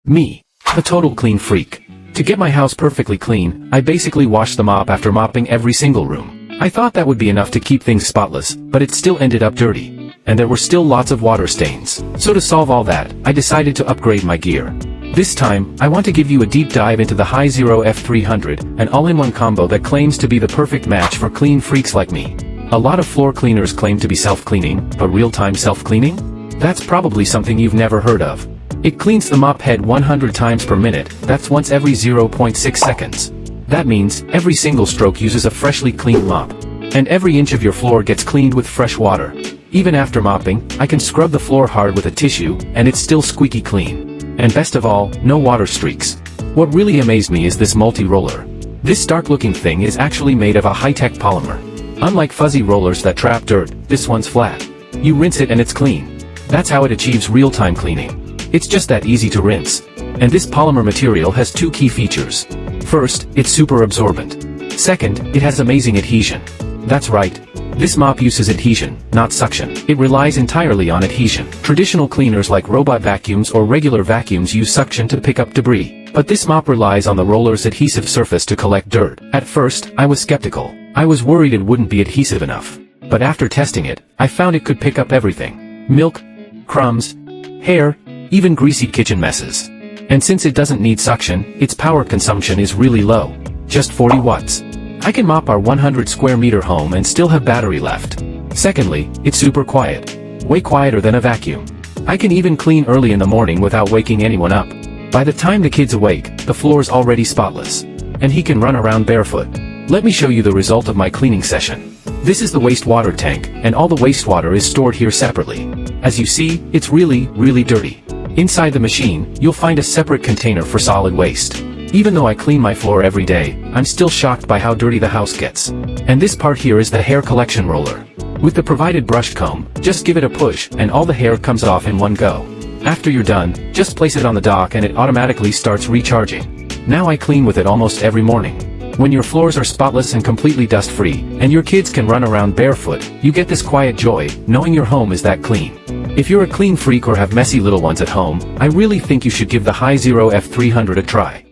Me. A total clean freak. To get my house perfectly clean, I basically wash the mop after mopping every single room. I thought that would be enough to keep things spotless, but it still ended up dirty. And there were still lots of water stains. So to solve all that, I decided to upgrade my gear. This time, I want to give you a deep dive into the Hizero F300, an all-in-one combo that claims to be the perfect match for clean freaks like me. A lot of floor cleaners claim to be self-cleaning, but real-time self-cleaning? That's probably something you've never heard of. It cleans the mop head 100 times per minute, that's once every 0.6 seconds. That means, every single stroke uses a freshly cleaned mop. And every inch of your floor gets cleaned with fresh water. Even after mopping, I can scrub the floor hard with a tissue, and it's still squeaky clean. And best of all, no water streaks. What really amazed me is this multi-roller. This dark-looking thing is actually made of a high-tech polymer. Unlike fuzzy rollers that trap dirt, this one's flat. You rinse it and it's clean. That's how it achieves real-time cleaning. It's just that easy to rinse. And this polymer material has two key features. First, it's super absorbent. Second, it has amazing adhesion. That's right. This mop uses adhesion, not suction. It relies entirely on adhesion. Traditional cleaners like robot vacuums or regular vacuums use suction to pick up debris. But this mop relies on the roller's adhesive surface to collect dirt. At first, I was skeptical. I was worried it wouldn't be adhesive enough. But after testing it, I found it could pick up everything. Milk, crumbs, hair, even greasy kitchen messes. And since it doesn't need suction, its power consumption is really low. Just 40 watts. I can mop our 100 square meter home and still have battery left. Secondly, it's super quiet. Way quieter than a vacuum. I can even clean early in the morning without waking anyone up. By the time the kid's awake, the floor's already spotless. And he can run around barefoot. Let me show you the result of my cleaning session. This is the wastewater tank, and all the wastewater is stored here separately. As you see, it's really dirty. Inside the machine, you'll find a separate container for solid waste. Even though I clean my floor every day, I'm still shocked by how dirty the house gets. And this part here is the hair collection roller. With the provided brush comb, just give it a push, and all the hair comes off in one go. After you're done, just place it on the dock and it automatically starts recharging. Now I clean with it almost every morning. When your floors are spotless and completely dust-free, and your kids can run around barefoot, you get this quiet joy, knowing your home is that clean. If you're a clean freak or have messy little ones at home, I really think you should give the Hizero F300 a try.